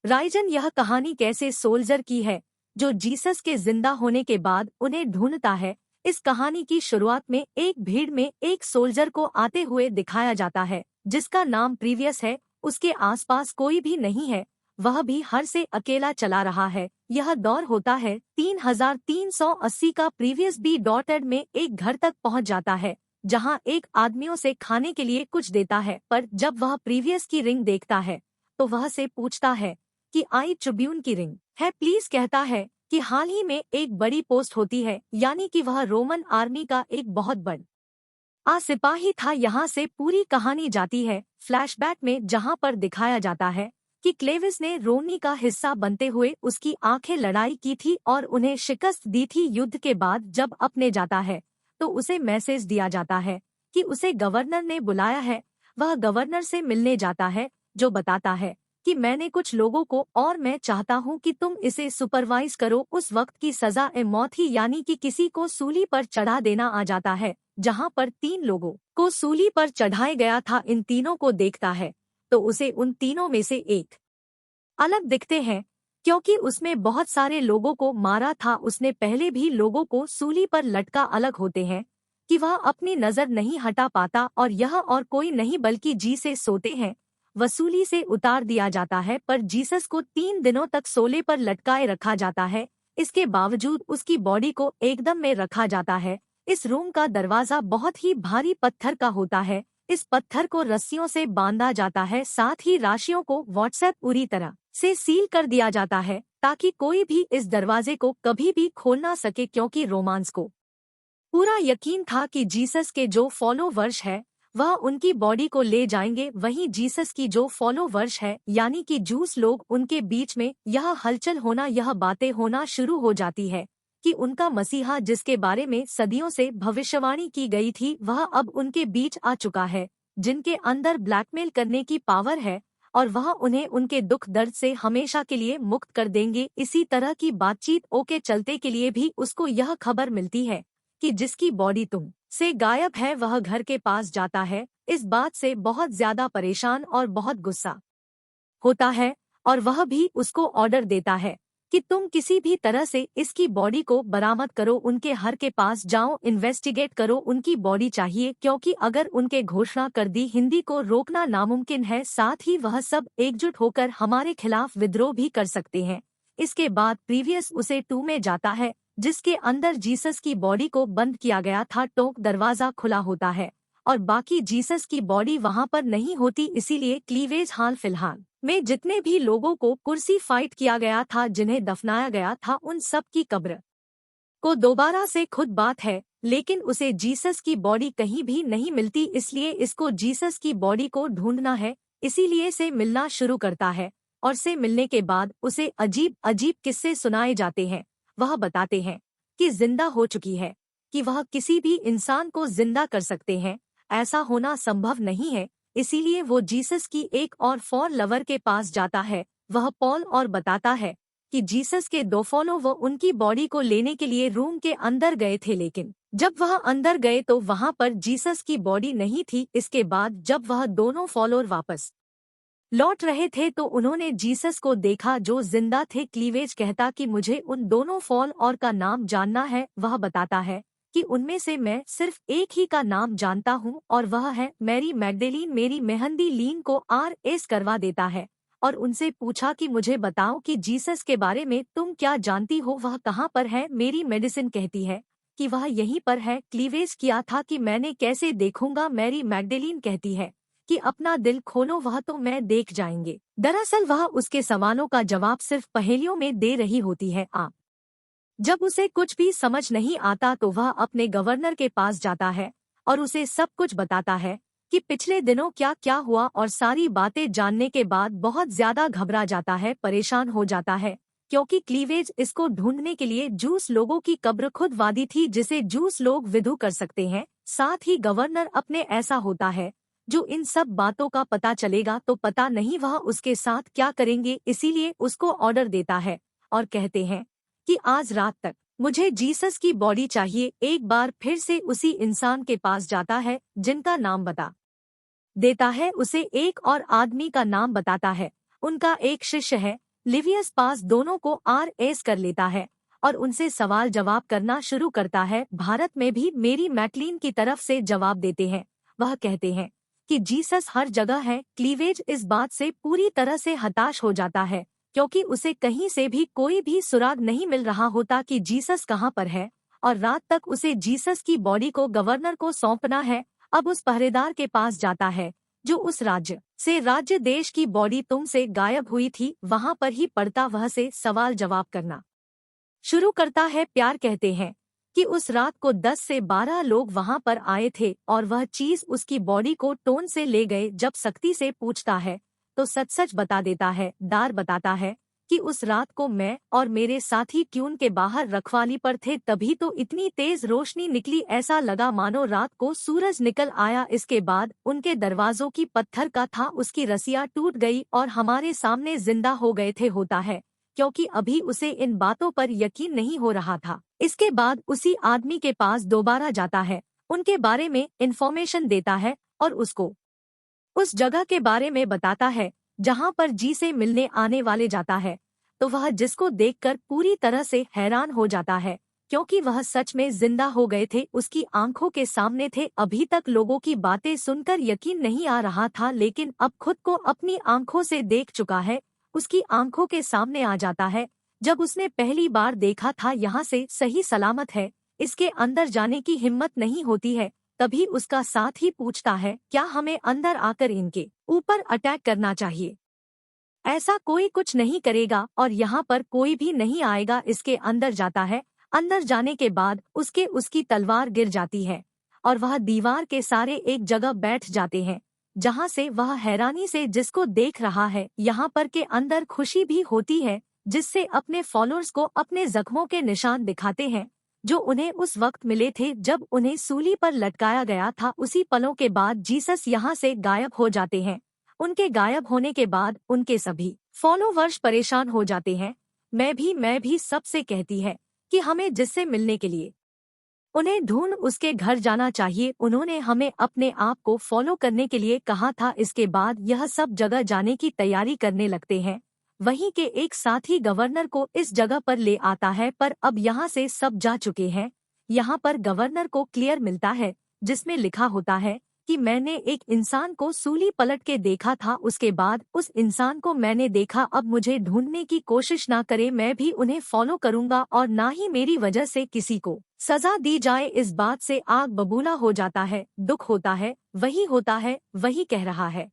Ryzen यह कहानी कैसे सोल्जर की है जो जीसस के जिंदा होने के बाद उन्हें ढूंढता है। इस कहानी की शुरुआत में एक भीड़ में एक सोल्जर को आते हुए दिखाया जाता है जिसका नाम प्रीवियस है। उसके आसपास कोई भी नहीं है, वह भी हर से अकेला चला रहा है। यह दौर होता है 3380 का। प्रीवियस बी डॉटेड में एक घर तक पहुंच जाता है जहां एक आदमियों से खाने के लिए कुछ देता है, पर जब वह प्रीवियस की रिंग देखता है तो वह से पूछता है कि आई ट्रिब्यून की रिंग है। प्लीज कहता है कि हाल ही में एक बड़ी पोस्ट होती है, यानी कि वह रोमन आर्मी का एक बहुत बड़ा सिपाही था। यहाँ से पूरी कहानी जाती है फ्लैशबैक में, जहाँ पर दिखाया जाता है कि क्लेविस ने रोमनी का हिस्सा बनते हुए उसकी आंखें लड़ाई की थी और उन्हें शिकस्त दी थी। युद्ध के बाद जब अपने जाता है तो उसे मैसेज दिया जाता है कि उसे गवर्नर ने बुलाया है। वह गवर्नर से मिलने जाता है जो बताता है कि मैंने कुछ लोगों को और मैं चाहता हूं कि तुम इसे सुपरवाइज करो। उस वक्त की सजा ए मौत ही, यानी कि किसी को सूली पर चढ़ा देना आ जाता है, जहां पर 3 लोगों को सूली पर चढ़ाया गया था। इन तीनों को देखता है तो उसे उन तीनों में से एक अलग दिखते हैं क्योंकि उसमें बहुत सारे लोगों को मारा था। उसने पहले भी लोगों को सूली पर लटका अलग होते हैं कि वह अपनी नजर नहीं हटा पाता, और यह और कोई नहीं बल्कि जी से सोते हैं। वसूली से उतार दिया जाता है, पर जीसस को 3 दिनों तक सोले पर लटकाए रखा जाता है। इसके बावजूद उसकी बॉडी को एकदम में रखा जाता है। इस रूम का दरवाजा बहुत ही भारी पत्थर का होता है। इस पत्थर को रस्सियों से बांधा जाता है, साथ ही राशियों को व्हाट्सएप पूरी तरह से सील कर दिया जाता है ताकि कोई भी इस दरवाजे को कभी भी खोल ना सके, क्योंकि रोमांस को पूरा यकीन था कि जीसस के जो फॉलोवर्स है वह उनकी बॉडी को ले जाएंगे। वहीं जीसस की जो फॉलोवर्स है यानी कि जूस लोग, उनके बीच में यह हलचल होना, यह बातें होना शुरू हो जाती है कि उनका मसीहा, जिसके बारे में सदियों से भविष्यवाणी की गई थी, वह अब उनके बीच आ चुका है, जिनके अंदर ब्लैकमेल करने की पावर है और वह उन्हें उनके दुख दर्द से हमेशा के लिए मुक्त कर देंगे। इसी तरह की बातचीत ओके चलते के लिए भी उसको यह खबर मिलती है कि जिसकी बॉडी तुम से गायब है वह घर के पास जाता है। इस बात से बहुत ज्यादा परेशान और बहुत गुस्सा होता है और वह भी उसको ऑर्डर देता है कि तुम किसी भी तरह से इसकी बॉडी को बरामद करो, उनके हर के पास जाओ, इन्वेस्टिगेट करो, उनकी बॉडी चाहिए, क्योंकि अगर उनके घोषणा कर दी हिंदी को रोकना नामुमकिन है। साथ ही वह सब एकजुट होकर हमारे खिलाफ विद्रोह भी कर सकते हैं। इसके बाद प्रीवियस उसे 2 में जाता है जिसके अंदर जीसस की बॉडी को बंद किया गया था। टोक दरवाजा खुला होता है और बाकी जीसस की बॉडी वहां पर नहीं होती, इसीलिए क्लीवेज हाल फिलहाल में जितने भी लोगों को कुर्सी फाइट किया गया था, जिन्हें दफनाया गया था, उन सब की कब्र को दोबारा से खुद बात है, लेकिन उसे जीसस की बॉडी कहीं भी नहीं मिलती, इसलिए इसको जीसस की बॉडी को ढूंढना है। इसीलिए से मिलना शुरू करता है और से मिलने के बाद उसे अजीब अजीब किस्से सुनाए जाते हैं। वह बताते हैं कि जिंदा हो चुकी है, कि वह किसी भी इंसान को जिंदा कर सकते हैं, ऐसा होना संभव नहीं है। इसीलिए वो जीसस की एक और फॉर लवर के पास जाता है, वह पॉल, और बताता है कि जीसस के 2 फॉलो वो उनकी बॉडी को लेने के लिए रूम के अंदर गए थे, लेकिन जब वह अंदर गए तो वहां पर जीसस की बॉडी नहीं थी। इसके बाद जब वह दोनों फॉलोअर वापस लौट रहे थे तो उन्होंने जीसस को देखा जो जिंदा थे। क्लीवेज कहता कि मुझे उन दोनों फॉलोअर का नाम जानना है। वह बताता है कि उनमें से मैं सिर्फ एक ही का नाम जानता हूं और वह है मैरी मैग्डेलीन। मेरी मेहंदी लीन को RS करवा देता है और उनसे पूछा कि मुझे बताओ कि जीसस के बारे में तुम क्या जानती हो, वह कहाँ पर है। मेरी मेडिसिन कहती है कि वह यहीं पर है। क्लीवेज किया था कि मैंने कैसे देखूंगा। मैरी मैग्डेलीन कहती है कि अपना दिल खोलो, वह तो मैं देख जाएंगे। दरअसल वह उसके सवालों का जवाब सिर्फ पहेलियों में दे रही होती है। आप जब उसे कुछ भी समझ नहीं आता तो वह अपने गवर्नर के पास जाता है और उसे सब कुछ बताता है कि पिछले दिनों क्या क्या हुआ, और सारी बातें जानने के बाद बहुत ज्यादा घबरा जाता है, परेशान हो जाता है, क्योंकि क्लीवेज इसको ढूंढने के लिए जूस लोगों की कब्र खुद वादी थी जिसे जूस लोग विधु कर सकते हैं। साथ ही गवर्नर अपने ऐसा होता है जो इन सब बातों का पता चलेगा तो पता नहीं वह उसके साथ क्या करेंगे, इसीलिए उसको ऑर्डर देता है और कहते हैं कि आज रात तक मुझे जीसस की बॉडी चाहिए। एक बार फिर से उसी इंसान के पास जाता है जिनका नाम बता देता है, उसे एक और आदमी का नाम बताता है। उनका एक शिष्य है लिवियस पास दोनों को आरएस कर लेता है और उनसे सवाल जवाब करना शुरू करता है। भारत में भी मेरी मैकलीन की तरफ से जवाब देते हैं। वह कहते हैं कि जीसस हर जगह है। क्लीवेज इस बात से पूरी तरह से हताश हो जाता है क्योंकि उसे कहीं से भी कोई भी सुराग नहीं मिल रहा होता कि जीसस कहाँ पर है, और रात तक उसे जीसस की बॉडी को गवर्नर को सौंपना है। अब उस पहरेदार के पास जाता है जो उस राज्य देश की बॉडी तुमसे गायब हुई थी, वहां पर ही पड़ता वह से सवाल जवाब करना शुरू करता है। प्यार कहते हैं कि उस रात को 10 से 12 लोग वहां पर आए थे और वह चीज उसकी बॉडी को टोन से ले गए। जब सख्ती से पूछता है तो सच सच बता देता है। दार बताता है कि उस रात को मैं और मेरे साथी ट्यून के बाहर रखवाली पर थे, तभी तो इतनी तेज रोशनी निकली, ऐसा लगा मानो रात को सूरज निकल आया। इसके बाद उनके दरवाजों की पत्थर का था, उसकी रस्सियां टूट गई और हमारे सामने जिंदा हो गए थे। होता है क्योंकि अभी उसे इन बातों पर यकीन नहीं हो रहा था। इसके बाद उसी आदमी के पास दोबारा जाता है, उनके बारे में इंफॉर्मेशन देता है और उसको उस जगह के बारे में बताता है जहां पर जी से मिलने आने वाले जाता है। तो वह जिसको देखकर पूरी तरह से हैरान हो जाता है क्योंकि वह सच में जिंदा हो गए थे, उसकी आंखों के सामने थे। अभी तक लोगों की बातें सुनकर यकीन नहीं आ रहा था, लेकिन अब खुद को अपनी आंखों से देख चुका है। उसकी आंखों के सामने आ जाता है जब उसने पहली बार देखा था। यहाँ से सही सलामत है, इसके अंदर जाने की हिम्मत नहीं होती है। तभी उसका साथ ही पूछता है, क्या हमें अंदर आकर इनके ऊपर अटैक करना चाहिए? ऐसा कोई कुछ नहीं करेगा और यहाँ पर कोई भी नहीं आएगा। इसके अंदर जाता है। अंदर जाने के बाद उसकी तलवार गिर जाती है और वह दीवार के सारे एक जगह बैठ जाते हैं, जहाँ से वह हैरानी से जिसको देख रहा है। यहाँ पर के अंदर खुशी भी होती है, जिससे अपने फॉलोअर्स को अपने जख्मों के निशान दिखाते हैं जो उन्हें उस वक्त मिले थे जब उन्हें सूली पर लटकाया गया था। उसी पलों के बाद जीसस यहाँ से गायब हो जाते हैं। उनके गायब होने के बाद उनके सभी फॉलोवर्स परेशान हो जाते हैं। मैं भी सबसे कहती है कि हमें जिससे मिलने के लिए उन्हें ढूंढ उसके घर जाना चाहिए। उन्होंने हमें अपने आप को फॉलो करने के लिए कहा था। इसके बाद यह सब जगह जाने की तैयारी करने लगते हैं। वहीं के एक साथी गवर्नर को इस जगह पर ले आता है, पर अब यहाँ से सब जा चुके हैं। यहाँ पर गवर्नर को क्लियर मिलता है जिसमें लिखा होता है कि मैंने एक इंसान को सूली पलट के देखा था, उसके बाद उस इंसान को मैंने देखा। अब मुझे ढूंढने की कोशिश ना करे, मैं भी उन्हें फॉलो करूंगा और ना ही मेरी वजह से किसी को सजा दी जाए। इस बात से आग बबूला हो जाता है। दुख होता है, वही कह रहा है,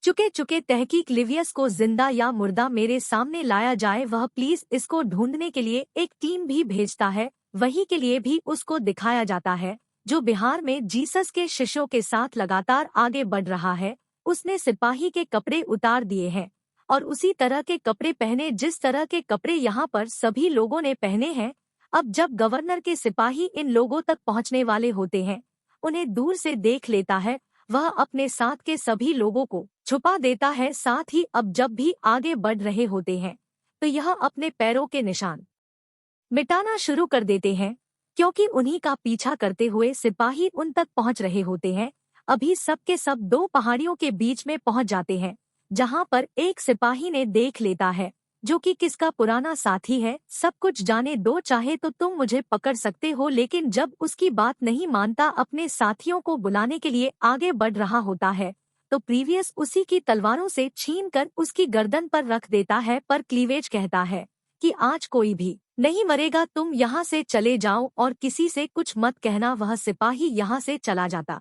चुके तहकीक लिवियस को जिंदा या मुर्दा मेरे सामने लाया जाए। वह प्लीज इसको ढूंढने के लिए एक टीम भी भेजता है। वही के लिए भी उसको दिखाया जाता है जो बिहार में जीसस के शिष्यों के साथ लगातार आगे बढ़ रहा है। उसने सिपाही के कपड़े उतार दिए हैं और उसी तरह के कपड़े पहने जिस तरह के कपड़े यहाँ पर सभी लोगों ने पहने हैं। अब जब गवर्नर के सिपाही इन लोगों तक पहुँचने वाले होते हैं, उन्हें दूर से देख लेता है। वह अपने साथ के सभी लोगों को छुपा देता है। साथ ही अब जब भी आगे बढ़ रहे होते हैं तो यह अपने पैरों के निशान मिटाना शुरू कर देते हैं क्योंकि उन्हीं का पीछा करते हुए सिपाही उन तक पहुंच रहे होते हैं। अभी सब के सब दो पहाड़ियों के बीच में पहुंच जाते हैं, जहां पर एक सिपाही ने देख लेता है जो कि किसका पुराना साथी है। सब कुछ जाने दो, चाहे तो तुम मुझे पकड़ सकते हो। लेकिन जब उसकी बात नहीं मानता, अपने साथियों को बुलाने के लिए आगे बढ़ रहा होता है तो प्रीवियस उसी की तलवारों से छीनकर उसकी गर्दन पर रख देता है। पर क्लीवेज कहता है कि आज कोई भी नहीं मरेगा, तुम यहाँ से चले जाओ और किसी से कुछ मत कहना। वह सिपाही यहाँ से चला जाता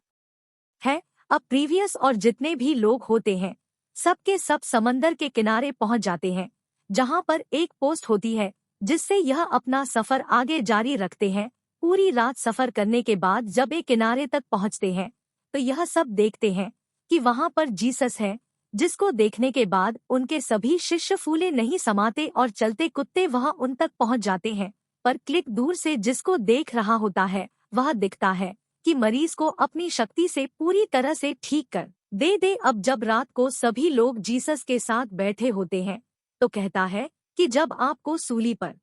है। अब प्रीवियस और जितने भी लोग होते हैं सब के सब समंदर के किनारे पहुँच जाते हैं, जहाँ पर एक पोस्ट होती है जिससे यह अपना सफर आगे जारी रखते हैं। पूरी रात सफर करने के बाद जब एक किनारे तक पहुँचते हैं तो यह सब देखते हैं कि वहाँ पर जीसस है, जिसको देखने के बाद उनके सभी शिष्य फूले नहीं समाते और चलते कुत्ते वहां उन तक पहुंच जाते हैं। पर क्लिक दूर से जिसको देख रहा होता है वह दिखता है कि मरीज को अपनी शक्ति से पूरी तरह से ठीक कर दे। अब जब रात को सभी लोग जीसस के साथ बैठे होते हैं तो कहता है कि जब आपको सूली पर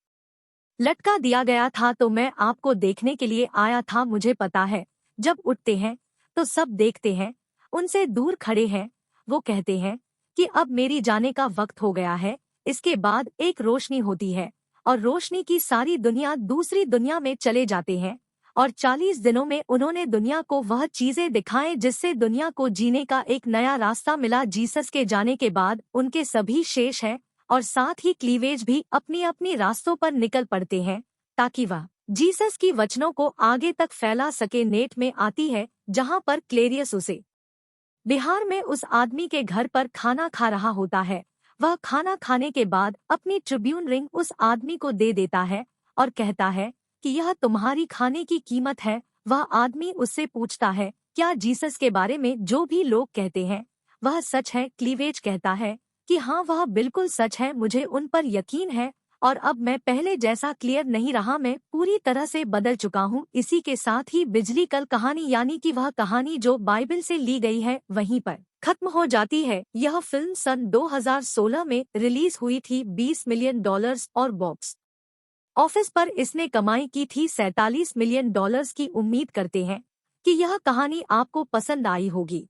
लटका दिया गया था तो मैं आपको देखने के लिए आया था। मुझे पता है जब उठते हैं तो सब देखते हैं, उनसे दूर खड़े हैं। वो कहते हैं कि अब मेरी जाने का वक्त हो गया है, इसके बाद एक रोशनी होती है और रोशनी की सारी दुनिया दूसरी दुनिया में चले जाते हैं और 40 दिनों में उन्होंने दुनिया को वह चीजें दिखाएं जिससे दुनिया को जीने का एक नया रास्ता मिला। जीसस के जाने के बाद उनके सभी शेष हैं और साथ ही क्लीवेज भी अपनी अपनी रास्तों पर निकल पड़ते हैं ताकि वह जीसस की वचनों को आगे तक फैला सके। नेट में आती है जहां पर क्लेरियस उसे बिहार में उस आदमी के घर पर खाना खा रहा होता है। वह खाना खाने के बाद अपनी ट्रिब्यून रिंग उस आदमी को दे देता है और कहता है कि यह तुम्हारी खाने की कीमत है। वह आदमी उससे पूछता है, क्या जीसस के बारे में जो भी लोग कहते हैं वह सच है? क्लीवेज कहता है कि हाँ, वह बिल्कुल सच है, मुझे उन पर यकीन है और अब मैं पहले जैसा क्लियर नहीं रहा, मैं पूरी तरह से बदल चुका हूँ। इसी के साथ ही बिजली कल कहानी यानी कि वह कहानी जो बाइबल से ली गई है वहीं पर खत्म हो जाती है। यह फिल्म सन 2016 में रिलीज हुई थी। $20 मिलियन और बॉक्स ऑफिस पर इसने कमाई की थी $47 मिलियन की। उम्मीद करते हैं कि यह कहानी आपको पसंद आई होगी।